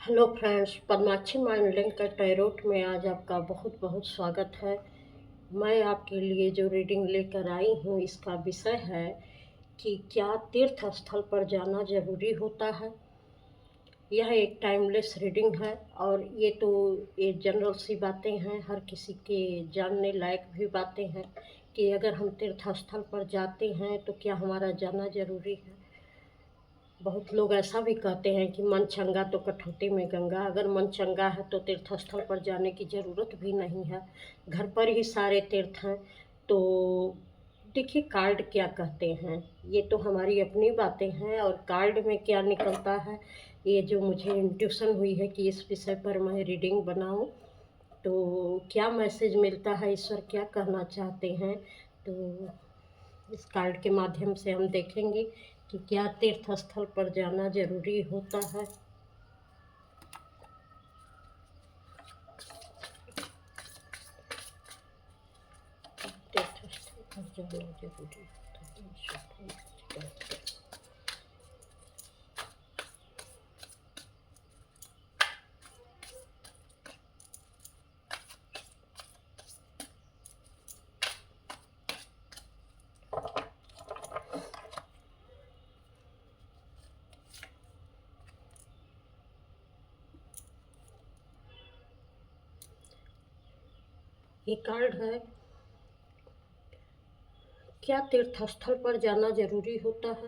Hello friends, Padmakshi mind link का tarot में आज आपका बहुत बहुत स्वागत है। मैं आपके लिए जो रीडिंग लेकर आई हूँ इसका विषय है कि क्या तीर्थ स्थल पर जाना ज़रूरी होता है। यह एक टाइमलेस रीडिंग है और ये जनरल सी बातें हैं, हर किसी के जानने लायक भी बातें हैं कि अगर हम तीर्थ स्थल पर जाते हैं तो क्या हमारा जाना ज़रूरी है। बहुत लोग ऐसा भी कहते हैं कि मन चंगा तो कठौती में गंगा। अगर मन चंगा है तो तीर्थ स्थल पर जाने की ज़रूरत भी नहीं है, घर पर ही सारे तीर्थ हैं। तो देखिए, कार्ड क्या कहते हैं, ये तो हमारी अपनी बातें हैं और कार्ड में क्या निकलता है, ये जो मुझे इंट्यूशन हुई है कि इस विषय पर मैं रीडिंग बनाऊं, तो क्या मैसेज मिलता है, ईश्वर क्या कहना चाहते हैं। तो इस कार्ड के माध्यम से हम देखेंगे कि क्या तीर्थ स्थल पर जाना जरूरी होता है। तीर्थ स्थल पर जाना जरूरी होता है। ये कार्ड है, क्या तीर्थ स्थल पर जाना जरूरी होता है।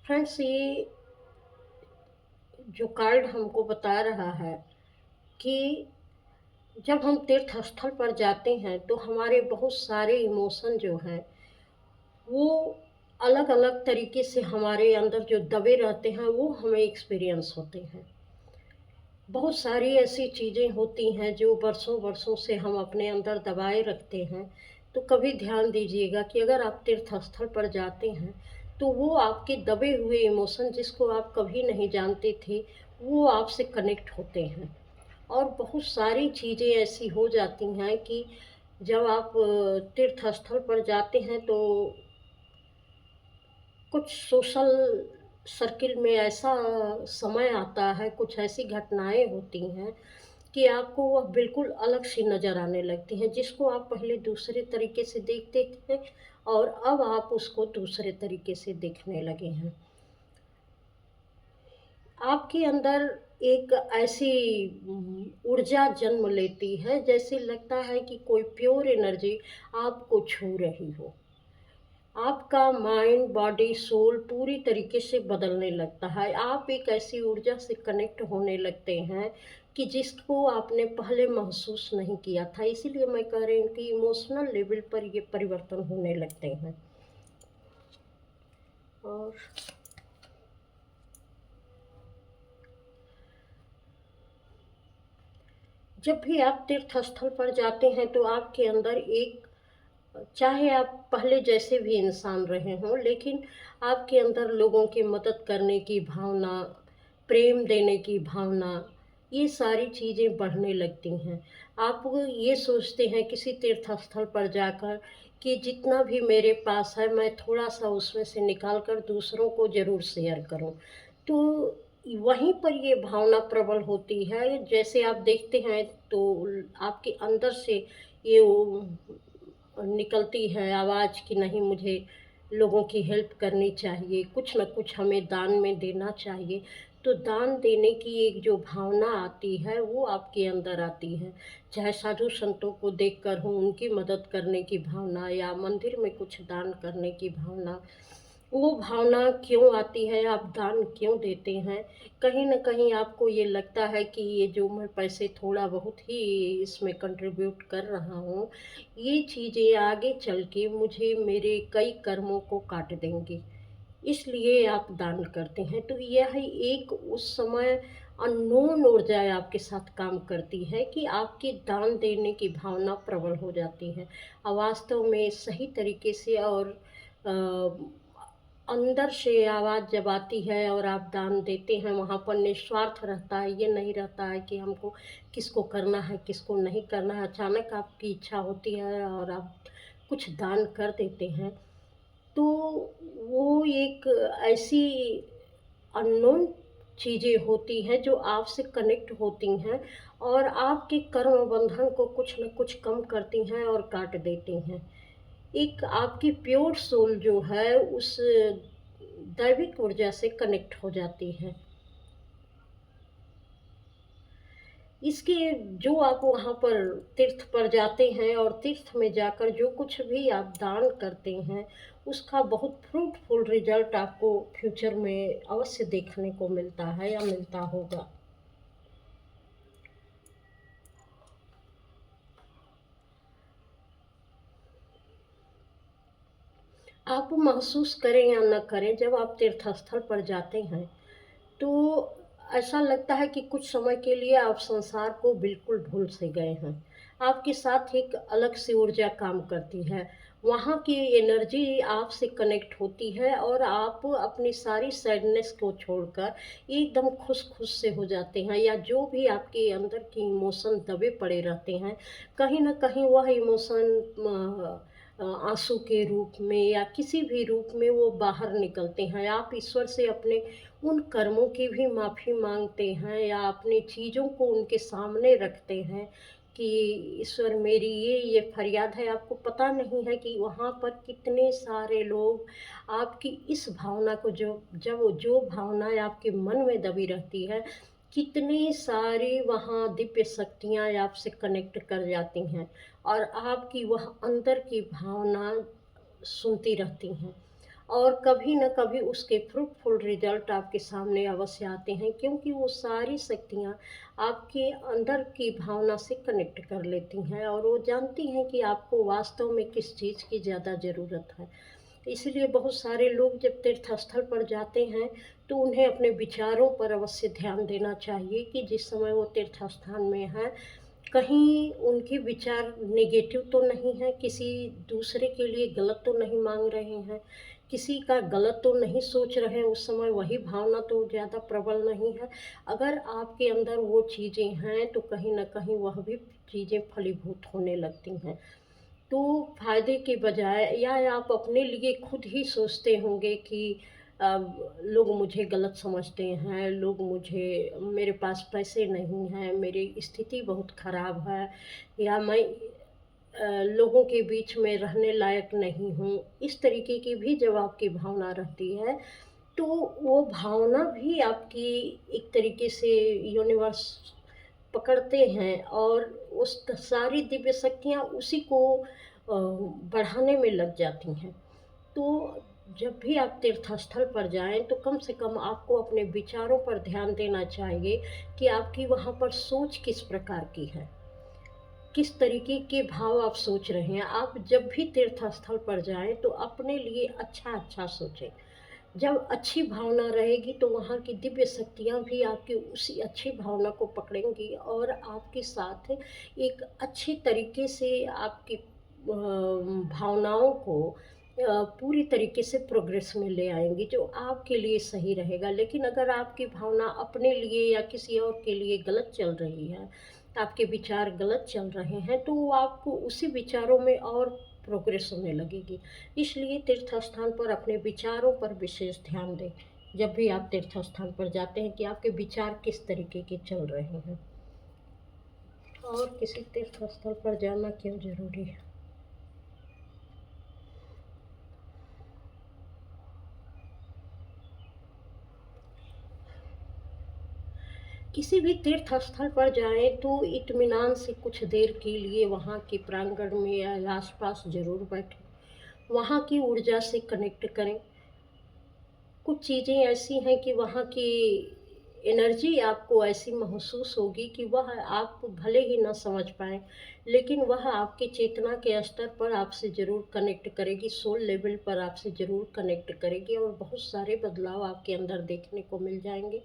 फ्रेंड्स, ये जो कार्ड हमको बता रहा है कि जब हम तीर्थ स्थल पर जाते हैं तो हमारे बहुत सारे इमोशन जो हैं वो अलग अलग तरीके से हमारे अंदर जो दबे रहते हैं वो हमें एक्सपीरियंस होते हैं। बहुत सारी ऐसी चीज़ें होती हैं जो बरसों बरसों से हम अपने अंदर दबाए रखते हैं। तो कभी ध्यान दीजिएगा कि अगर आप तीर्थ स्थल पर जाते हैं तो वो आपके दबे हुए इमोशन, जिसको आप कभी नहीं जानते थे, वो आपसे कनेक्ट होते हैं। और बहुत सारी चीज़ें ऐसी हो जाती हैं कि जब आप तीर्थ स्थल पर जाते हैं तो कुछ सोशल सर्किल में ऐसा समय आता है, कुछ ऐसी घटनाएं होती हैं कि आपको वह बिल्कुल अलग सी नज़र आने लगती हैं, जिसको आप पहले दूसरे तरीके से देखते थे और अब आप उसको दूसरे तरीके से देखने लगे हैं। आपके अंदर एक ऐसी ऊर्जा जन्म लेती है, जैसे लगता है कि कोई प्योर एनर्जी आपको छू रही हो। आपका माइंड, बॉडी, सोल पूरी तरीके से बदलने लगता है। आप एक ऐसी ऊर्जा से कनेक्ट होने लगते हैं कि जिसको आपने पहले महसूस नहीं किया था। इसीलिए मैं कह रही हूँ कि इमोशनल लेवल पर ये परिवर्तन होने लगते हैं। और जब भी आप तीर्थ स्थल पर जाते हैं तो आपके अंदर एक, चाहे आप पहले जैसे भी इंसान रहे हों, लेकिन आपके अंदर लोगों की मदद करने की भावना, प्रेम देने की भावना, ये सारी चीज़ें बढ़ने लगती हैं। आप ये सोचते हैं किसी तीर्थ स्थल पर जाकर कि जितना भी मेरे पास है मैं थोड़ा सा उसमें से निकाल कर दूसरों को ज़रूर शेयर करूं। तो वहीं पर ये भावना प्रबल होती है। जैसे आप देखते हैं तो आपके अंदर से ये निकलती है आवाज़ कि नहीं, मुझे लोगों की हेल्प करनी चाहिए, कुछ न कुछ हमें दान में देना चाहिए। तो दान देने की एक जो भावना आती है वो आपके अंदर आती है। चाहे साधु संतों को देखकर हो, उनकी मदद करने की भावना या मंदिर में कुछ दान करने की भावना, वो भावना क्यों आती है, आप दान क्यों देते हैं। कहीं न कहीं आपको ये लगता है कि ये जो मैं पैसे थोड़ा बहुत ही इसमें कंट्रीब्यूट कर रहा हूँ, ये चीज़ें आगे चल के मुझे मेरे कई कर्मों को काट देंगी, इसलिए आप दान करते हैं। तो यह एक उस समय अननोन ऊर्जाएँ आपके साथ काम करती है कि आपकी दान देने की भावना प्रबल हो जाती है। वास्तव में सही तरीके से और अंदर से आवाज़ जब आती है और आप दान देते हैं, वहाँ पर निस्वार्थ रहता है। ये नहीं रहता है कि हमको किसको करना है, किसको नहीं करना है। अचानक आपकी इच्छा होती है और आप कुछ दान कर देते हैं, तो वो एक ऐसी अननोन चीज़ें होती हैं जो आपसे कनेक्ट होती हैं और आपके कर्म बंधन को कुछ न कुछ कम करती हैं और काट देती हैं। एक आपकी प्योर सोल जो है उस दैविक ऊर्जा से कनेक्ट हो जाती है। इसके जो आप वहाँ पर तीर्थ पर जाते हैं और तीर्थ में जाकर जो कुछ भी आप दान करते हैं, उसका बहुत फ्रूटफुल रिजल्ट आपको फ्यूचर में अवश्य देखने को मिलता है या मिलता होगा। आप महसूस करें या न करें, जब आप तीर्थ स्थल पर जाते हैं तो ऐसा लगता है कि कुछ समय के लिए आप संसार को बिल्कुल भूल से गए हैं। आपके साथ एक अलग सी ऊर्जा काम करती है। वहाँ की एनर्जी आपसे कनेक्ट होती है और आप अपनी सारी सैडनेस को छोड़कर एकदम खुश-खुश से हो जाते हैं, या जो भी आपके अंदर के इमोशन दबे पड़े रहते हैं, कहीं न कहीं वह इमोशन आँसू के रूप में या किसी भी रूप में वो बाहर निकलते हैं। आप ईश्वर से अपने उन कर्मों की भी माफ़ी माँगते हैं या अपनी चीज़ों को उनके सामने रखते हैं कि ईश्वर मेरी ये फरियाद है। आपको पता नहीं है कि वहाँ पर कितने सारे लोग आपकी इस भावना को जो भावनाएँ आपके मन में दबी रहती है, कितनी सारी वहाँ दिव्य शक्तियाँ आपसे कनेक्ट कर जाती हैं और आपकी वह अंदर की भावना सुनती रहती हैं। और कभी न कभी उसके फ्रूटफुल रिजल्ट आपके सामने अवश्य आते हैं, क्योंकि वो सारी शक्तियाँ आपके अंदर की भावना से कनेक्ट कर लेती हैं और वो जानती हैं कि आपको वास्तव में किस चीज़ की ज़्यादा ज़रूरत है। इसलिए बहुत सारे लोग जब तीर्थ स्थल पर जाते हैं तो उन्हें अपने विचारों पर अवश्य ध्यान देना चाहिए कि जिस समय वो तीर्थ स्थान में हैं, कहीं उनके विचार नेगेटिव तो नहीं है, किसी दूसरे के लिए गलत तो नहीं मांग रहे हैं, किसी का गलत तो नहीं सोच रहे हैं, उस समय वही भावना तो ज़्यादा प्रबल नहीं है। अगर आपके अंदर वो चीज़ें हैं तो कहीं न कहीं वह भी चीज़ें फलीभूत होने लगती हैं। तो फ़ायदे के बजाय या आप अपने लिए खुद ही सोचते होंगे कि लोग मुझे गलत समझते हैं, लोग मुझे मेरे पास पैसे नहीं हैं, मेरी स्थिति बहुत ख़राब है या मैं लोगों के बीच में रहने लायक नहीं हूँ। इस तरीके की भी जब आपकी भावना रहती है, तो वो भावना भी आपकी एक तरीके से यूनिवर्स पकड़ते हैं और उस सारी दिव्य शक्तियाँ उसी को बढ़ाने में लग जाती हैं। तो जब भी आप तीर्थ स्थल पर जाएँ तो कम से कम आपको अपने विचारों पर ध्यान देना चाहिए कि आपकी वहाँ पर सोच किस प्रकार की है। किस तरीके के भाव आप सोच रहे हैं। आप जब भी तीर्थ स्थल पर जाएँ तो अपने लिए अच्छा-अच्छा सोचें। जब अच्छी भावना रहेगी तो वहाँ की दिव्य शक्तियाँ भी आपकी उसी अच्छी भावना को पकड़ेंगी और आपके साथ एक अच्छे तरीके से आपकी भावनाओं को पूरी तरीके से प्रोग्रेस में ले आएँगी, जो आपके लिए सही रहेगा। लेकिन अगर आपकी भावना अपने लिए या किसी और के लिए गलत चल रही है, आपके विचार गलत चल रहे हैं, तो वो आपको उसी विचारों में और प्रोग्रेस होने लगेगी। इसलिए तीर्थ स्थान पर अपने विचारों पर विशेष ध्यान दें। जब भी आप तीर्थ स्थान पर जाते हैं कि आपके विचार किस तरीके के चल रहे हैं और किसी तीर्थ स्थल पर जाना क्यों ज़रूरी है। किसी भी तीर्थ स्थल पर जाएँ तो इत्मीनान से कुछ देर के लिए वहाँ के प्रांगण में या आस-पास ज़रूर बैठें। वहाँ की ऊर्जा से कनेक्ट करें। कुछ चीज़ें ऐसी हैं कि वहाँ की एनर्जी आपको ऐसी महसूस होगी कि वह आप भले ही ना समझ पाएँ, लेकिन वह आपकी चेतना के स्तर पर आपसे ज़रूर कनेक्ट करेगी, सोल लेवल पर आपसे ज़रूर कनेक्ट करेगी और बहुत सारे बदलाव आपके अंदर देखने को मिल जाएँगे।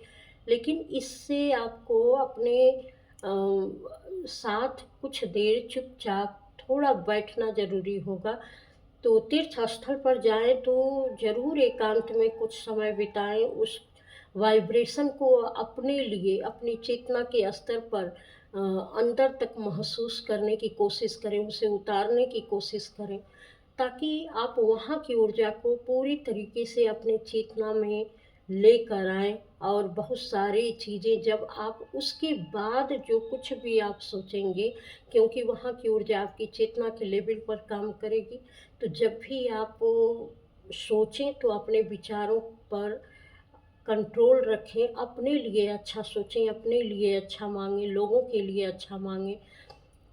लेकिन इससे आपको अपने साथ कुछ देर चुपचाप थोड़ा बैठना ज़रूरी होगा। तो तीर्थ स्थल पर जाएँ तो ज़रूर एकांत में कुछ समय बिताएँ, उस वाइब्रेशन को अपने लिए, अपनी चेतना के स्तर पर अंदर तक महसूस करने की कोशिश करें, उसे उतारने की कोशिश करें, ताकि आप वहाँ की ऊर्जा को पूरी तरीके से अपनी चेतना में लेकर आएँ। और बहुत सारी चीज़ें जब आप उसके बाद जो कुछ भी आप सोचेंगे, क्योंकि वहाँ की ऊर्जा आपकी चेतना के लेवल पर काम करेगी, तो जब भी आप सोचें तो अपने विचारों पर कंट्रोल रखें, अपने लिए अच्छा सोचें, अपने लिए अच्छा माँगें, लोगों के लिए अच्छा माँगें।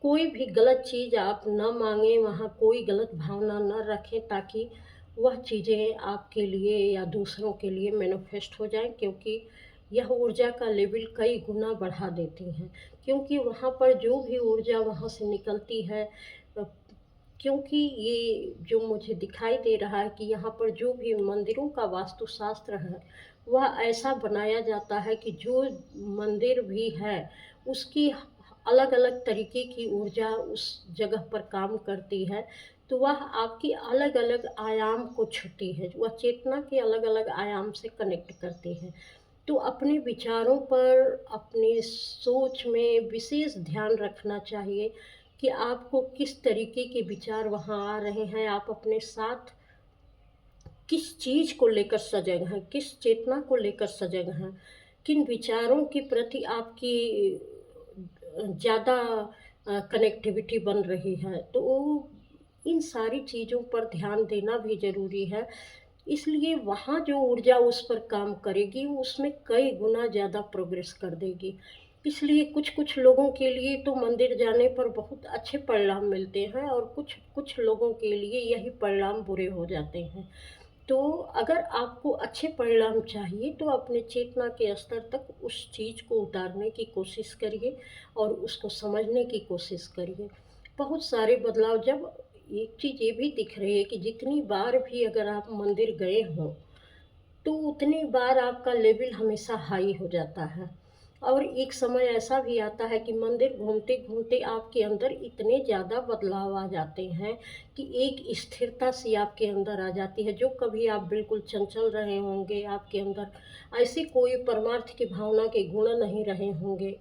कोई भी गलत चीज़ आप ना माँगें, वहाँ कोई गलत भावना ना रखें, ताकि वह चीज़ें आपके लिए या दूसरों के लिए मैनिफेस्ट हो जाएँ, क्योंकि यह ऊर्जा का लेवल कई गुना बढ़ा देती हैं। क्योंकि वहाँ पर जो भी ऊर्जा वहाँ से निकलती है, अ, क्योंकि ये जो मुझे दिखाई दे रहा है कि यहाँ पर जो भी मंदिरों का वास्तुशास्त्र है, वह ऐसा बनाया जाता है कि जो मंदिर भी है, उसकी अलग-अलग तरीके की ऊर्जा उस जगह पर काम करती है, तो वह आपकी अलग-अलग आयाम को छूती है, वह चेतना के अलग-अलग आयाम से कनेक्ट करती है। तो अपने विचारों पर, अपनी सोच में विशेष ध्यान रखना चाहिए कि आपको किस तरीके के विचार वहाँ आ रहे हैं, आप अपने साथ किस चीज़ को लेकर सजग हैं, किस चेतना को लेकर सजग हैं, किन विचारों के प्रति आपकी ज़्यादा कनेक्टिविटी बन रही है। तो इन सारी चीज़ों पर ध्यान देना भी ज़रूरी है। इसलिए वहाँ जो ऊर्जा उस पर काम करेगी, वो उसमें कई गुना ज़्यादा प्रोग्रेस कर देगी। इसलिए कुछ-कुछ लोगों के लिए तो मंदिर जाने पर बहुत अच्छे परिणाम मिलते हैं, और कुछ लोगों के लिए यही परिणाम बुरे हो जाते हैं। तो अगर आपको अच्छे परिणाम चाहिए, तो अपने चेतना के स्तर तक उस चीज़ को उतारने की कोशिश करिए और उसको समझने की कोशिश करिए। बहुत सारे बदलाव, जब एक चीज़ ये भी दिख रही है कि जितनी बार भी अगर आप मंदिर गए हों, तो उतनी बार आपका लेवल हमेशा हाई हो जाता है। और एक समय ऐसा भी आता है कि मंदिर घूमते-घूमते आपके अंदर इतने ज़्यादा बदलाव आ जाते हैं कि एक स्थिरता सी आपके अंदर आ जाती है, जो कभी आप बिल्कुल चंचल रहे होंगे, आपके अंदर ऐसी कोई परमार्थ की भावना के गुण नहीं रहे होंगे।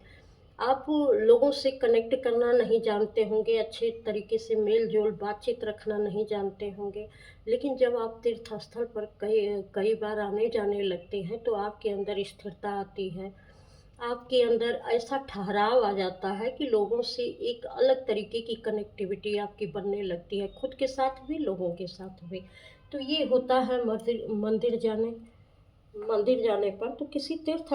आप लोगों से कनेक्ट करना नहीं जानते होंगे, अच्छे तरीके से मेल-जोल बातचीत रखना नहीं जानते होंगे। लेकिन जब आप तीर्थ स्थल पर कई कई बार आने-जाने लगते हैं, तो आपके अंदर स्थिरता आती है। आपके अंदर ऐसा ठहराव आ जाता है कि लोगों से एक अलग तरीके की कनेक्टिविटी आपकी बनने लगती है, खुद के साथ भी, लोगों के साथ भी। तो ये होता है मंदिर जाने पर। तो किसी तीर्थ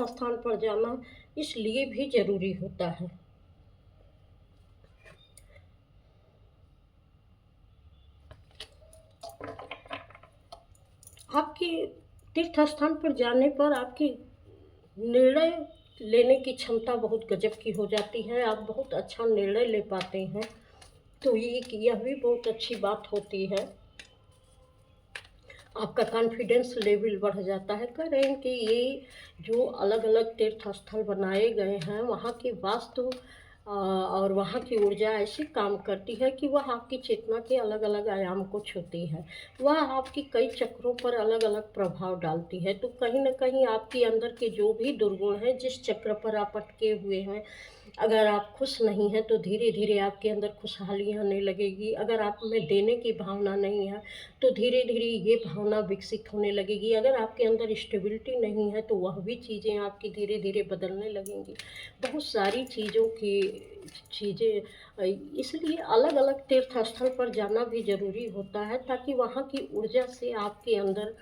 स्थान पर जाना इसलिए भी ज़रूरी होता है। आपके तीर्थ स्थान पर जाने पर आपकी निर्णय लेने की क्षमता बहुत गज़ब की हो जाती है, आप बहुत अच्छा निर्णय ले पाते हैं। तो यह भी बहुत अच्छी बात होती है। आपका कॉन्फिडेंस लेवल बढ़ जाता है। कह रहे हैं कि ये जो अलग-अलग तीर्थ स्थल बनाए गए हैं, वहाँ की वास्तु और वहाँ की ऊर्जा ऐसी काम करती है कि वह आपकी चेतना के अलग-अलग आयाम को छूती है। वह आपकी कई चक्रों पर अलग-अलग प्रभाव डालती है। तो कहीं न कहीं आपके अंदर के जो भी दुर्गुण हैं, जिस चक्र पर आप अटके हुए हैं, अगर आप खुश नहीं हैं, तो धीरे-धीरे आपके अंदर खुशहाली आने लगेगी। अगर आप में देने की भावना नहीं है, तो धीरे-धीरे ये भावना विकसित होने लगेगी। अगर आपके अंदर स्टेबिलिटी नहीं है, तो वह भी चीज़ें आपकी धीरे-धीरे बदलने लगेंगी। बहुत सारी चीज़ें इसलिए अलग-अलग तीर्थ स्थल पर जाना भी ज़रूरी होता है, ताकि वहाँ की ऊर्जा से आपके अंदर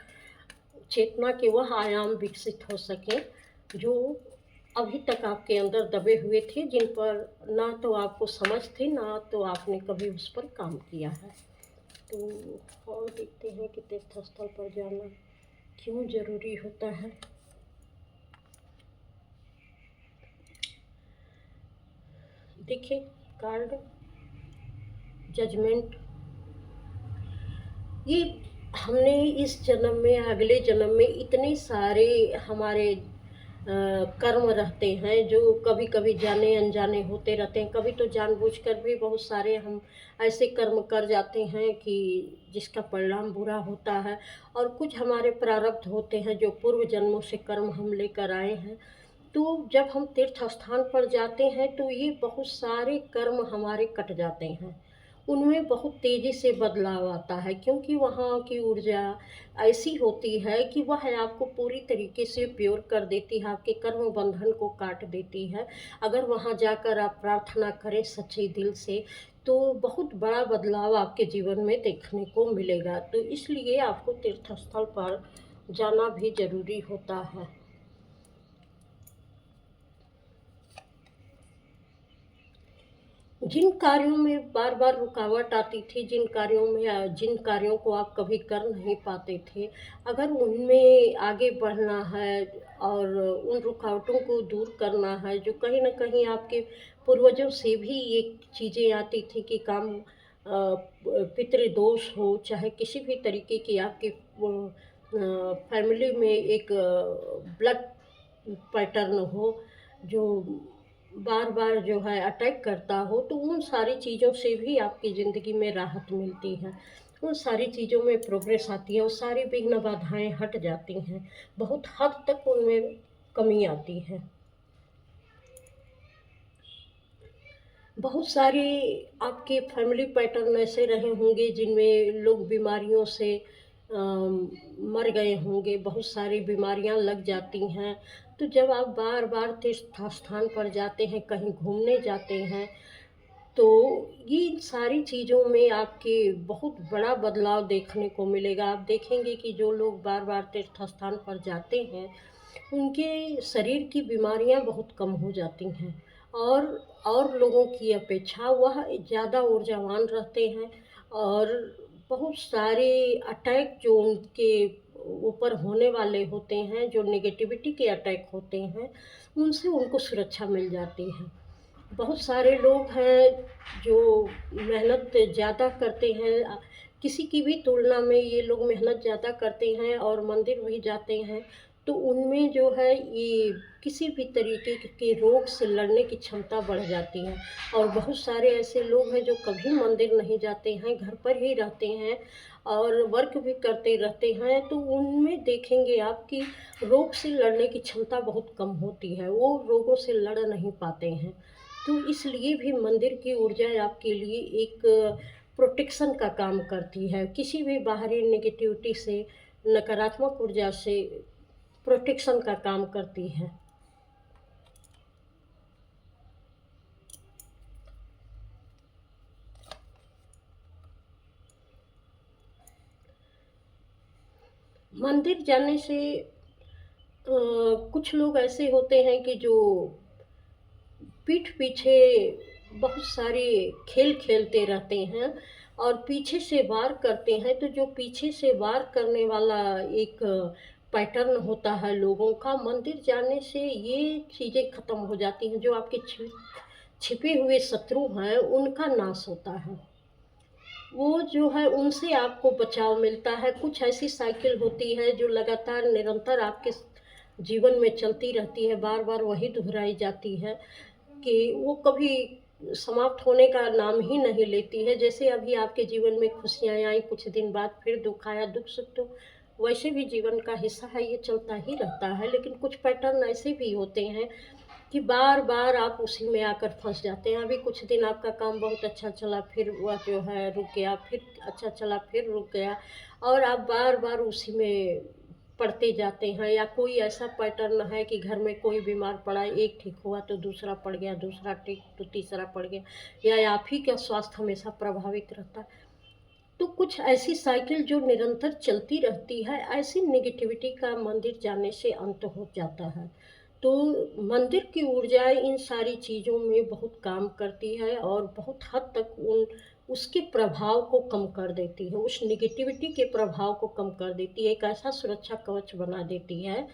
चेतना के वह आयाम विकसित हो सकें, जो अभी तक आपके अंदर दबे हुए थे, जिन पर ना तो आपको समझ थी, ना तो आपने कभी उस पर काम किया है। तो और देखते हैं कि तीर्थ स्थल पर जाना क्यों ज़रूरी होता है। देखिए, कार्ड जजमेंट, ये हमने इस जन्म में, अगले जन्म में इतने सारे हमारे कर्म रहते हैं, जो कभी-कभी जाने अनजाने होते रहते हैं। कभी तो जानबूझकर भी बहुत सारे हम ऐसे कर्म कर जाते हैं कि जिसका परिणाम बुरा होता है, और कुछ हमारे प्रारब्ध होते हैं जो पूर्व जन्मों से कर्म हम लेकर आए हैं। तो जब हम तीर्थ स्थान पर जाते हैं, तो ये बहुत सारे कर्म हमारे कट जाते हैं। उनमें बहुत तेज़ी से बदलाव आता है, क्योंकि वहाँ की ऊर्जा ऐसी होती है कि वह आपको पूरी तरीके से प्योर कर देती है, आपके कर्म बंधन को काट देती है। अगर वहाँ जाकर आप प्रार्थना करें सच्चे दिल से, तो बहुत बड़ा बदलाव आपके जीवन में देखने को मिलेगा। तो इसलिए आपको तीर्थ स्थल पर जाना भी ज़रूरी होता है। जिन कार्यों में बार-बार रुकावट आती थी, जिन कार्यों को आप कभी कर नहीं पाते थे, अगर उनमें आगे बढ़ना है और उन रुकावटों को दूर करना है, जो कहीं न कहीं आपके पूर्वजों से भी ये चीज़ें आती थी कि काम पितृदोष हो, चाहे किसी भी तरीके की आपकी फैमिली में एक ब्लड पैटर्न हो, जो बार-बार जो है अटैक करता हो, तो उन सारी चीज़ों से भी आपकी ज़िंदगी में राहत मिलती है। उन सारी चीज़ों में प्रोग्रेस आती है, वो सारी विघ्न बाधाएँ हट जाती हैं। बहुत हद तक उनमें कमी आती है। बहुत सारे आपके फैमिली पैटर्न ऐसे रहे होंगे जिनमें लोग बीमारियों से मर गए होंगे, बहुत सारी बीमारियां लग जाती हैं। तो जब आप बार-बार तीर्थ स्थान पर जाते हैं, कहीं घूमने जाते हैं, तो ये इन सारी चीज़ों में आपके बहुत बड़ा बदलाव देखने को मिलेगा। आप देखेंगे कि जो लोग बार-बार तीर्थ स्थान पर जाते हैं, उनके शरीर की बीमारियाँ बहुत कम हो जाती हैं और और लोगों की अपेक्षा वह ज़्यादा ऊर्जावान रहते हैं और बहुत सारे अटैक जो उनके ऊपर होने वाले होते हैं, जो नेगेटिविटी के अटैक होते हैं, उनसे उनको सुरक्षा मिल जाती है। बहुत सारे लोग हैं जो मेहनत ज़्यादा करते हैं, किसी की भी तुलना में ये लोग मेहनत ज़्यादा करते हैं और मंदिर भी जाते हैं, तो उनमें जो है ये किसी भी तरीके के रोग से लड़ने की क्षमता बढ़ जाती है। और बहुत सारे ऐसे लोग हैं जो कभी मंदिर नहीं जाते हैं, घर पर ही रहते हैं और वर्क भी करते रहते हैं, तो उनमें देखेंगे आप कि रोग से लड़ने की क्षमता बहुत कम होती है, वो रोगों से लड़ नहीं पाते हैं। तो इसलिए भी मंदिर की ऊर्जा आपके लिए एक प्रोटेक्शन का काम करती है, किसी भी बाहरी नेगेटिविटी से, नकारात्मक ऊर्जा से प्रोटेक्शन का काम करती है। मंदिर जाने से कुछ लोग ऐसे होते हैं कि जो पीठ पीछे बहुत सारे खेल खेलते रहते हैं और पीछे से वार करते हैं, तो जो पीछे से वार करने वाला एक पैटर्न होता है लोगों का, मंदिर जाने से ये चीज़ें ख़त्म हो जाती हैं। जो आपके छिपे हुए शत्रु हैं, उनका नाश होता है। वो जो है उनसे आपको बचाव मिलता है। कुछ ऐसी साइकिल होती है जो लगातार निरंतर आपके जीवन में चलती रहती है, बार-बार वही दोहराई जाती है कि वो कभी समाप्त होने का नाम ही नहीं लेती है। जैसे अभी आपके जीवन में खुशियाँ आई, कुछ दिन बाद फिर दुःख आया, दुःख-सुख तो वैसे भी जीवन का हिस्सा है, ये चलता ही रहता है। लेकिन कुछ पैटर्न ऐसे भी होते हैं कि बार-बार आप उसी में आकर फँस जाते हैं। अभी कुछ दिन आपका काम बहुत अच्छा चला, फिर वह जो है रुक गया, फिर अच्छा चला, फिर रुक गया और आप बार-बार उसी में पड़ते जाते हैं। या कोई ऐसा पैटर्न है कि घर में कोई बीमार पड़ा, एक ठीक हुआ तो दूसरा पड़ गया, दूसरा ठीक तो तीसरा पड़ गया, या आप ही का स्वास्थ्य हमेशा प्रभावित रहता है। तो कुछ ऐसी साइकिल जो निरंतर चलती रहती है, ऐसी नेगेटिविटी का मंदिर जाने से अंत हो जाता है। तो मंदिर की ऊर्जा इन सारी चीज़ों में बहुत काम करती है और बहुत हद तक उन उसके प्रभाव को कम कर देती है, उस नेगेटिविटी के प्रभाव को कम कर देती है, एक ऐसा सुरक्षा कवच बना देती है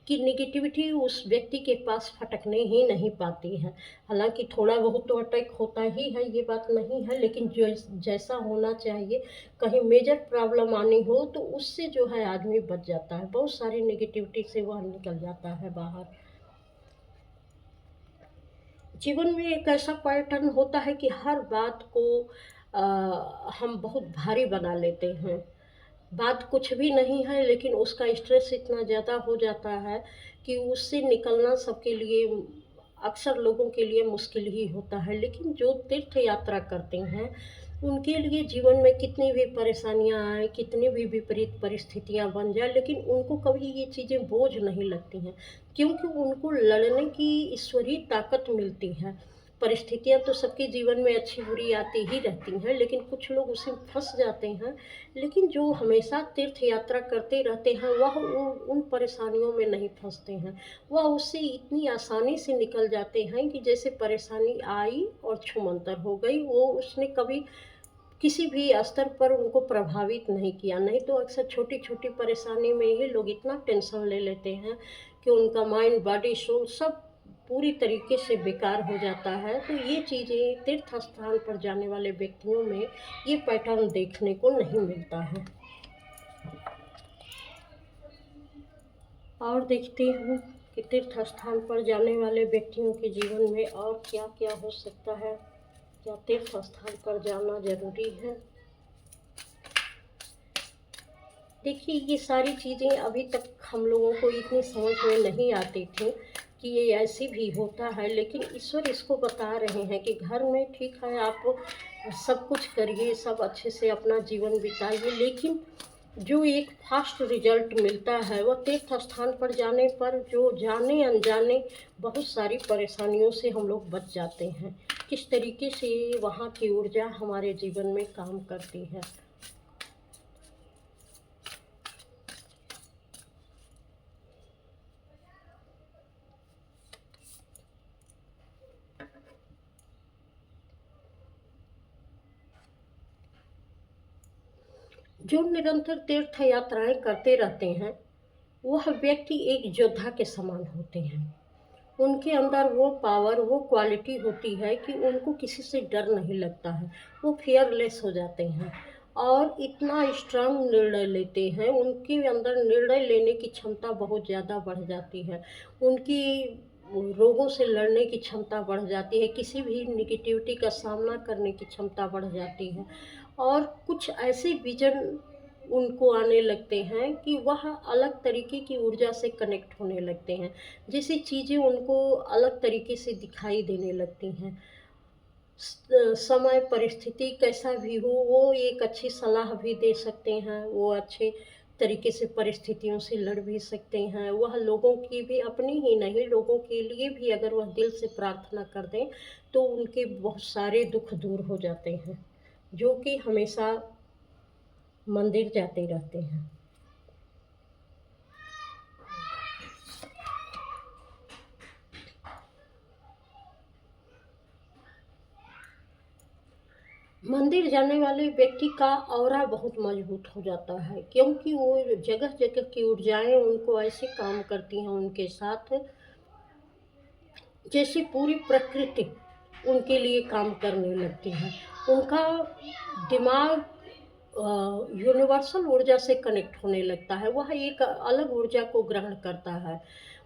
कि नेगेटिविटी उस व्यक्ति के पास फटकने ही नहीं पाती है। हालाँकि थोड़ा बहुत तो अटैक होता ही है, ये बात नहीं है, लेकिन जो जैसा होना चाहिए, कहीं मेजर प्रॉब्लम आनी हो तो उससे जो है आदमी बच जाता है, बहुत सारी नेगेटिविटी से वह निकल जाता है बाहर। जीवन में एक ऐसा पैटर्न होता है कि हर बात को अ, हम बहुत भारी बना लेते हैं। बात कुछ भी नहीं है, लेकिन उसका स्ट्रेस इतना ज़्यादा हो जाता है कि उससे निकलना सबके लिए, अक्सर लोगों के लिए मुश्किल ही होता है। लेकिन जो तीर्थ यात्रा करते हैं, उनके लिए जीवन में कितनी भी परेशानियाँ आएँ, कितनी भी विपरीत परिस्थितियाँ बन जाएँ, लेकिन उनको कभी ये चीज़ें बोझ नहीं लगती हैं, क्योंकि उनको लड़ने की ईश्वरीय ताकत मिलती है। परिस्थितियाँ तो सबके जीवन में अच्छी-बुरी आती ही रहती हैं, लेकिन कुछ लोग उसमें फँस जाते हैं। लेकिन जो हमेशा तीर्थ यात्रा करते रहते हैं, वह उन परेशानियों में नहीं फँसते हैं। वह उससे इतनी आसानी से निकल जाते हैं कि जैसे परेशानी आई और छूमंतर हो गई, वो उसने कभी किसी भी स्तर पर उनको प्रभावित नहीं किया। नहीं तो अक्सर छोटी-छोटी परेशानी में ही लोग इतना टेंशन ले लेते हैं कि उनका माइंड, बॉडी, सोल सब पूरी तरीके से बेकार हो जाता है। तो ये चीज़ें तीर्थ स्थान पर जाने वाले व्यक्तियों में ये पैटर्न देखने को नहीं मिलता है। और देखते हैं कि तीर्थ स्थान पर जाने वाले व्यक्तियों के जीवन में और क्या-क्या हो सकता है। क्या तीर्थ स्थान पर जाना ज़रूरी है? देखिए, ये सारी चीज़ें अभी तक हम लोगों को इतनी समझ में नहीं आती थी कि ये ऐसे भी होता है, लेकिन ईश्वर इसको बता रहे हैं कि घर में ठीक है, आप सब कुछ करिए, सब अच्छे से अपना जीवन बिताइए, लेकिन जो एक फ़ास्ट रिज़ल्ट मिलता है, वह तीर्थ स्थान पर जाने पर जो जाने-अनजाने बहुत सारी परेशानियों से हम लोग बच जाते हैं। किस तरीके से वहाँ की ऊर्जा हमारे जीवन में काम करती है। जो निरंतर तीर्थ यात्राएँ करते रहते हैं, वह व्यक्ति एक योद्धा के समान होते हैं। उनके अंदर वो पावर, वो क्वालिटी होती है कि उनको किसी से डर नहीं लगता है। वो फ़ियरलेस हो जाते हैं और इतना स्ट्रॉन्ग निर्णय लेते हैं, उनके अंदर निर्णय लेने की क्षमता बहुत ज़्यादा बढ़ जाती है। उनकी रोगों से लड़ने की क्षमता बढ़ जाती है, किसी भी नेगेटिविटी का सामना करने की क्षमता बढ़ जाती है और कुछ ऐसे विज़न उनको आने लगते हैं कि वह अलग तरीके की ऊर्जा से कनेक्ट होने लगते हैं। जैसे चीज़ें उनको अलग तरीके से दिखाई देने लगती हैं। समय, परिस्थिति कैसा भी हो, वो एक अच्छी सलाह भी दे सकते हैं, वो अच्छे तरीके से परिस्थितियों से लड़ भी सकते हैं। वह लोगों की भी, अपनी ही नहीं, लोगों के लिए भी अगर वह दिल से प्रार्थना कर दें, तो उनके बहुत सारे दुःख दूर हो जाते हैं, जो कि हमेशा मंदिर जाते रहते हैं। मंदिर जाने वाले व्यक्ति का ऑरा बहुत मजबूत हो जाता है, क्योंकि वो जगह-जगह की ऊर्जाएँ उनको ऐसे काम करती हैं उनके साथ, जैसे पूरी प्रकृति उनके लिए काम करने लगती है। उनका दिमाग यूनिवर्सल ऊर्जा से कनेक्ट होने लगता है, वह एक अलग ऊर्जा को ग्रहण करता है।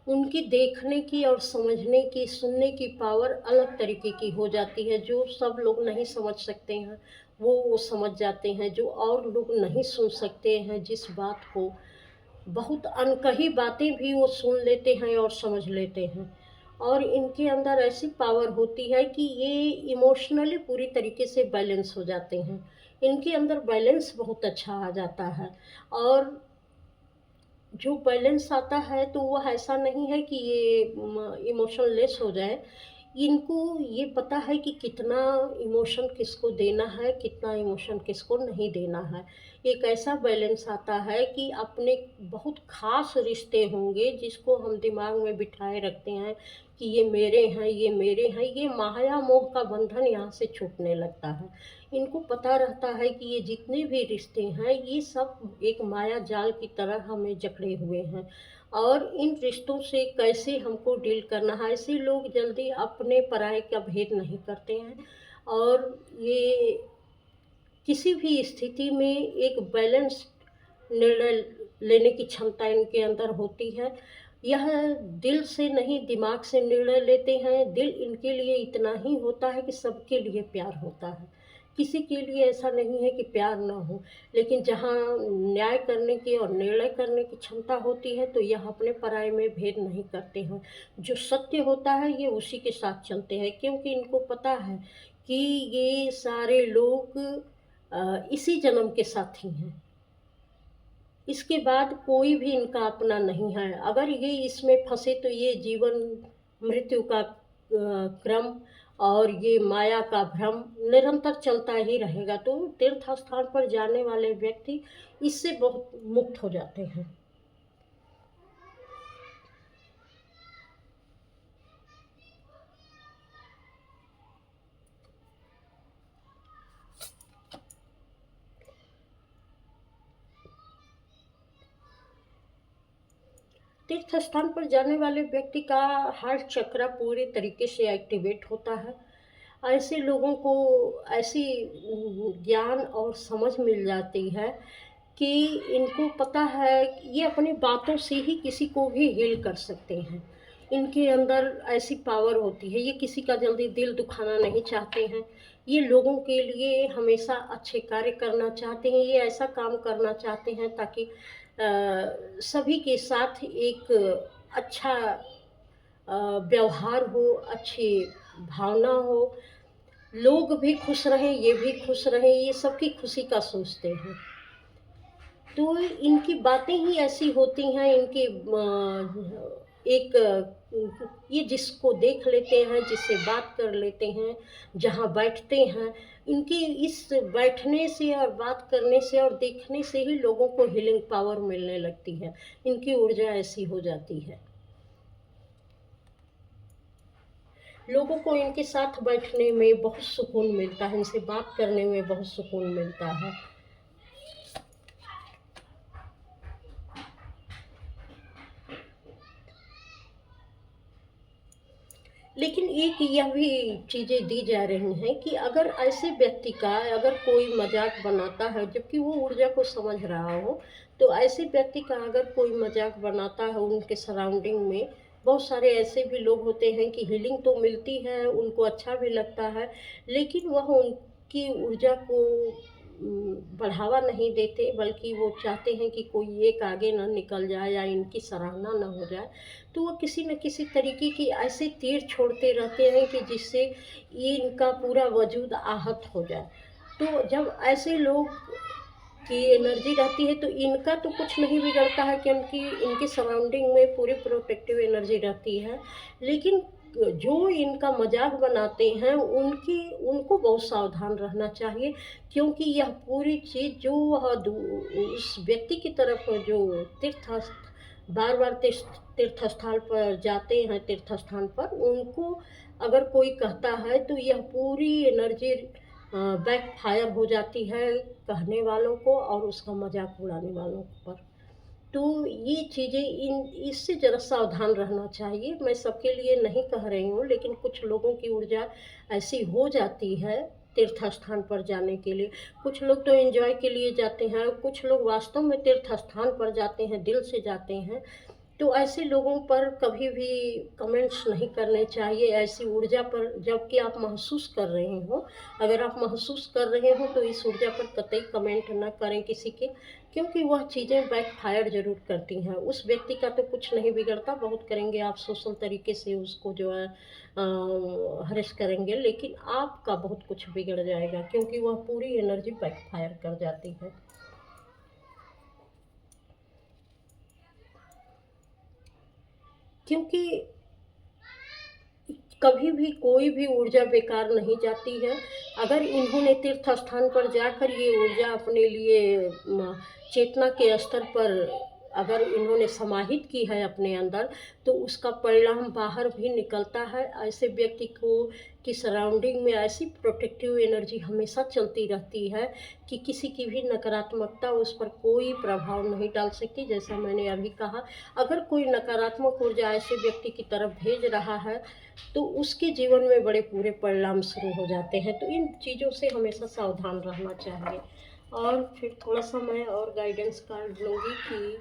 उनकी देखने की और समझने की, सुनने की पावर अलग तरीके की हो जाती है, जो सब लोग नहीं समझ सकते हैं, वो समझ जाते हैं, जो और लोग नहीं सुन सकते हैं जिस बात को, बहुत अनकही बातें भी वो सुन लेते हैं और समझ लेते हैं। और इनके अंदर ऐसी पावर होती है कि ये इमोशनली पूरी तरीके से बैलेंस हो जाते हैं। इनके अंदर बैलेंस बहुत अच्छा आ जाता है और जो बैलेंस आता है तो वह ऐसा नहीं है कि ये इमोशनलेस हो जाए। इनको ये पता है कि कितना इमोशन किसको देना है, कितना इमोशन किसको नहीं देना है। एक ऐसा बैलेंस आता है कि अपने बहुत ख़ास रिश्ते होंगे जिसको हम दिमाग में बिठाए रखते हैं कि ये मेरे हैं, ये मेरे हैं, ये माया मोह का बंधन यहाँ से छूटने लगता है। इनको पता रहता है कि ये जितने भी रिश्ते हैं, ये सब एक माया जाल की तरह हमें जकड़े हुए हैं और इन रिश्तों से कैसे हमको डील करना है। ऐसे लोग जल्दी अपने पराये का भेद नहीं करते हैं और ये किसी भी स्थिति में एक बैलेंस्ड निर्णय लेने की क्षमता इनके अंदर होती है। यह दिल से नहीं, दिमाग से निर्णय लेते हैं। दिल इनके लिए इतना ही होता है कि सबके लिए प्यार होता है। किसी के लिए ऐसा नहीं है कि प्यार ना हो, लेकिन जहाँ न्याय करने की और निर्णय करने की क्षमता होती है, तो यह अपने पराये में भेद नहीं करते हैं। जो सत्य होता है, ये उसी के साथ चलते हैं, क्योंकि इनको पता है कि ये सारे लोग इसी जन्म के साथी हैं। इसके बाद कोई भी इनका अपना नहीं है। अगर ये इसमें फंसे तो ये जीवन मृत्यु का क्रम और ये माया का भ्रम निरंतर चलता ही रहेगा। तो तीर्थ स्थान पर जाने वाले व्यक्ति इससे बहुत मुक्त हो जाते हैं। तीर्थ स्थान पर जाने वाले व्यक्ति का हार्ट चक्र पूरे तरीके से एक्टिवेट होता है। ऐसे लोगों को ऐसी ज्ञान और समझ मिल जाती है कि इनको पता है कि ये अपनी बातों से ही किसी को भी हील कर सकते हैं। इनके अंदर ऐसी पावर होती है, ये किसी का जल्दी दिल दुखाना नहीं चाहते हैं। ये लोगों के लिए हमेशा अच्छे कार्य करना चाहते हैं। ये ऐसा काम करना चाहते हैं ताकि सभी के साथ एक अच्छा व्यवहार हो, अच्छी भावना हो, लोग भी खुश रहें, ये भी खुश रहें, ये सबकी खुशी का सोचते हैं। तो इनकी बातें ही ऐसी होती हैं, इनकी एक ये जिसको देख लेते हैं, जिससे बात कर लेते हैं, जहाँ बैठते हैं, इनकी इस बैठने से और बात करने से और देखने से ही लोगों को हीलिंग पावर मिलने लगती है। इनकी ऊर्जा ऐसी हो जाती है। लोगों को इनके साथ बैठने में बहुत सुकून मिलता है, इनसे बात करने में बहुत सुकून मिलता है। लेकिन एक यह भी चीज़ें दी जा रही हैं कि अगर ऐसे व्यक्ति का अगर कोई मजाक बनाता है जबकि वो ऊर्जा को समझ रहा हो, तो ऐसे व्यक्ति का अगर कोई मजाक बनाता है उनके सराउंडिंग में, बहुत सारे ऐसे भी लोग होते हैं कि हीलिंग तो मिलती है, उनको अच्छा भी लगता है, लेकिन वह उनकी ऊर्जा को बढ़ावा नहीं देते, बल्कि वो चाहते हैं कि कोई एक आगे ना निकल जाए या इनकी सराहना ना हो जाए। तो वो किसी न किसी तरीके की ऐसे तीर छोड़ते रहते हैं कि जिससे ये इनका पूरा वजूद आहत हो जाए। तो जब ऐसे लोग की एनर्जी रहती है तो इनका तो कुछ नहीं बिगड़ता है, क्योंकि इनके सराउंडिंग में पूरी प्रोटेक्टिव एनर्जी रहती है। लेकिन जो इनका मजाक बनाते हैं उनकी उनको बहुत सावधान रहना चाहिए, क्योंकि यह पूरी चीज़ जो वह उस व्यक्ति की तरफ जो तीर्थ बार बार तीर्थ स्थल पर जाते हैं, तीर्थ स्थान पर उनको अगर कोई कहता है तो यह पूरी एनर्जी बैक फायर हो जाती है कहने वालों को और उसका मजाक उड़ाने वालों पर। तो ये चीज़ें इन इससे ज़रा सावधान रहना चाहिए। मैं सबके लिए नहीं कह रही हूँ, लेकिन कुछ लोगों की ऊर्जा ऐसी हो जाती है तीर्थ स्थान पर जाने के लिए। कुछ लोग तो एन्जॉय के लिए जाते हैं, कुछ लोग वास्तव में तीर्थ स्थान पर जाते हैं, दिल से जाते हैं। तो ऐसे लोगों पर कभी भी कमेंट्स नहीं करने चाहिए ऐसी ऊर्जा पर, जबकि आप महसूस कर रहे हो। अगर आप महसूस कर रहे हो तो इस ऊर्जा पर कतई कमेंट ना करें किसी के, क्योंकि वह चीज़ें बैकफायर ज़रूर करती हैं। उस व्यक्ति का तो कुछ नहीं बिगड़ता, बहुत करेंगे आप सोशल तरीके से उसको जो है हरेस करेंगे, लेकिन आपका बहुत कुछ बिगड़ जाएगा, क्योंकि वह पूरी एनर्जी बैकफायर कर जाती है। क्योंकि कभी भी कोई भी ऊर्जा बेकार नहीं जाती है। अगर इन्होंने तीर्थ स्थान पर जाकर ये ऊर्जा अपने लिए चेतना के स्तर पर अगर इन्होंने समाहित की है अपने अंदर, तो उसका परिणाम बाहर भी निकलता है। ऐसे व्यक्ति को की सराउंडिंग में ऐसी प्रोटेक्टिव एनर्जी हमेशा चलती रहती है कि किसी की भी नकारात्मकता उस पर कोई प्रभाव नहीं डाल सकती। जैसा मैंने अभी कहा, अगर कोई नकारात्मक ऊर्जा ऐसे व्यक्ति की तरफ भेज रहा है तो उसके जीवन में बड़े बुरे परिणाम शुरू हो जाते हैं। तो इन चीज़ों से हमेशा सावधान रहना चाहिए। और फिर थोड़ा-सा मैं और गाइडेंस कर लूँगी कि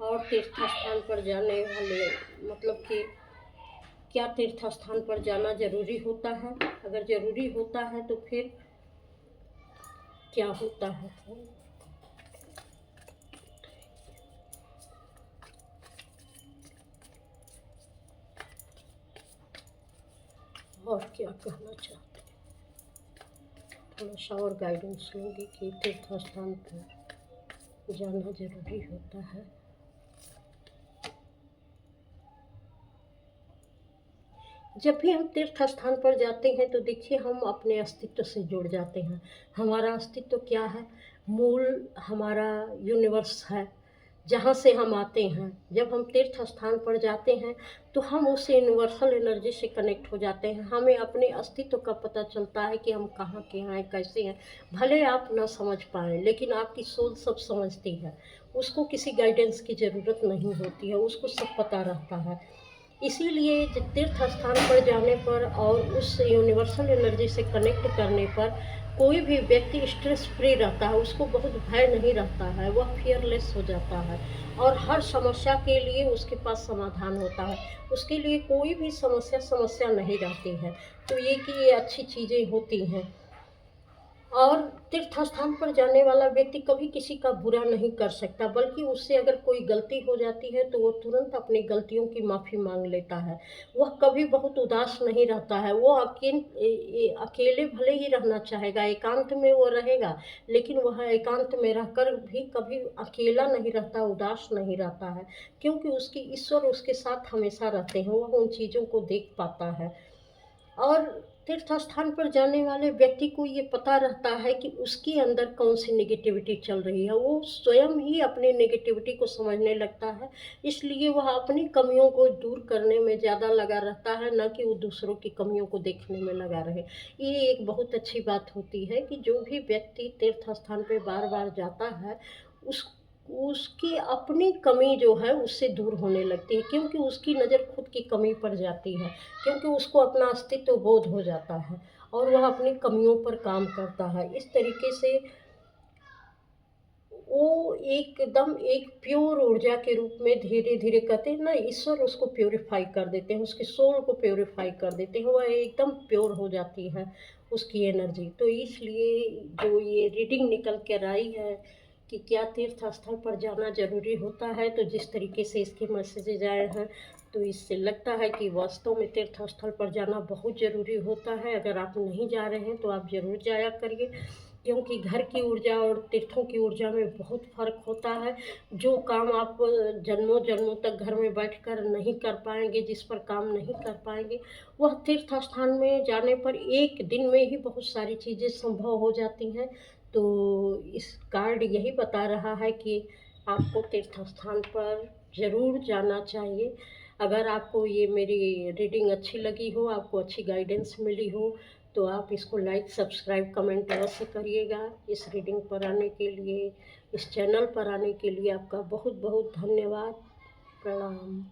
और तीर्थ स्थान पर जाने वाले मतलब कि क्या तीर्थ स्थान पर जाना ज़रूरी होता है? अगर ज़रूरी होता है तो फिर क्या होता है? और क्या कहना चाहते हैं? थोड़ा सा और गाइडेंस लूँगी कि तीर्थ स्थान पर जाना जरूरी होता है। जब भी हम तीर्थ स्थान पर जाते हैं तो देखिए हम अपने अस्तित्व से जुड़ जाते हैं। हमारा अस्तित्व क्या है? मूल हमारा यूनिवर्स है, जहाँ से हम आते हैं। जब हम तीर्थ स्थान पर जाते हैं तो हम उस यूनिवर्सल एनर्जी से कनेक्ट हो जाते हैं। हमें अपने अस्तित्व का पता चलता है कि हम कहाँ के हैं, कैसे हैं। भले आप ना समझ पाएँ, लेकिन आपकी सोल सब समझती है। उसको किसी गाइडेंस की ज़रूरत नहीं होती है, उसको सब पता रहता है। इसीलिए तीर्थ स्थान पर जाने पर और उस यूनिवर्सल एनर्जी से कनेक्ट करने पर कोई भी व्यक्ति स्ट्रेस फ्री रहता है, उसको बहुत भय नहीं रहता है, वह फियरलेस हो जाता है और हर समस्या के लिए उसके पास समाधान होता है। उसके लिए कोई भी समस्या नहीं रहती है। तो ये अच्छी चीज़ें होती हैं। और तीर्थ स्थान पर जाने वाला व्यक्ति कभी किसी का बुरा नहीं कर सकता, बल्कि उससे अगर कोई गलती हो जाती है तो वो तुरंत अपनी गलतियों की माफ़ी मांग लेता है। वह कभी बहुत उदास नहीं रहता है। वो अकेले भले ही रहना चाहेगा, एकांत में वो रहेगा, लेकिन वह एकांत में रहकर भी कभी अकेला नहीं रहता, उदास नहीं रहता है, क्योंकि उसकी ईश्वर उसके साथ हमेशा रहते हैं। वह उन चीज़ों को देख पाता है। और तीर्थ स्थान पर जाने वाले व्यक्ति को ये पता रहता है कि उसके अंदर कौन सी नेगेटिविटी चल रही है। वो स्वयं ही अपनी नेगेटिविटी को समझने लगता है, इसलिए वह अपनी कमियों को दूर करने में ज़्यादा लगा रहता है, ना कि वो दूसरों की कमियों को देखने में लगा रहे। ये एक बहुत अच्छी बात होती है कि जो भी व्यक्ति तीर्थ स्थान पर बार बार जाता है, उस उसकी अपनी कमी जो है उससे दूर होने लगती है, क्योंकि उसकी नज़र खुद की कमी पर जाती है, क्योंकि उसको अपना अस्तित्व बोध हो जाता है और वह अपनी कमियों पर काम करता है। इस तरीके से वो एकदम एक प्योर ऊर्जा के रूप में धीरे-धीरे कहते हैं ना, ईश्वर उसको प्यूरिफ़ाई कर देते हैं, उसके सोल को प्यूरिफ़ाई कर देते हैं, वह एकदम प्योर हो जाती है उसकी एनर्जी। तो इसलिए जो ये रीडिंग निकल कर आई है कि क्या तीर्थ स्थल पर जाना ज़रूरी होता है, तो जिस तरीके से इसके मैसेजेज़ आए हैं, तो इससे लगता है कि वास्तव में तीर्थ स्थल पर जाना बहुत ज़रूरी होता है। अगर आप नहीं जा रहे हैं तो आप ज़रूर जाया करिए, क्योंकि घर की ऊर्जा और तीर्थों की ऊर्जा में बहुत फ़र्क होता है। जो काम आप जन्मों जन्मों तक घर में बैठकर नहीं कर पाएँगे, जिस पर काम नहीं कर पाएँगे, वह तीर्थ स्थान में जाने पर एक दिन में ही बहुत सारी चीज़ें संभव हो जाती हैं। तो इस कार्ड यही बता रहा है कि आपको तीर्थ स्थान पर ज़रूर जाना चाहिए। अगर आपको ये मेरी रीडिंग अच्छी लगी हो, आपको अच्छी गाइडेंस मिली हो, तो आप इसको लाइक, सब्सक्राइब, कमेंट अवश्य करिएगा। इस रीडिंग पर आने के लिए, इस चैनल पर आने के लिए आपका बहुत बहुत धन्यवाद। प्रणाम।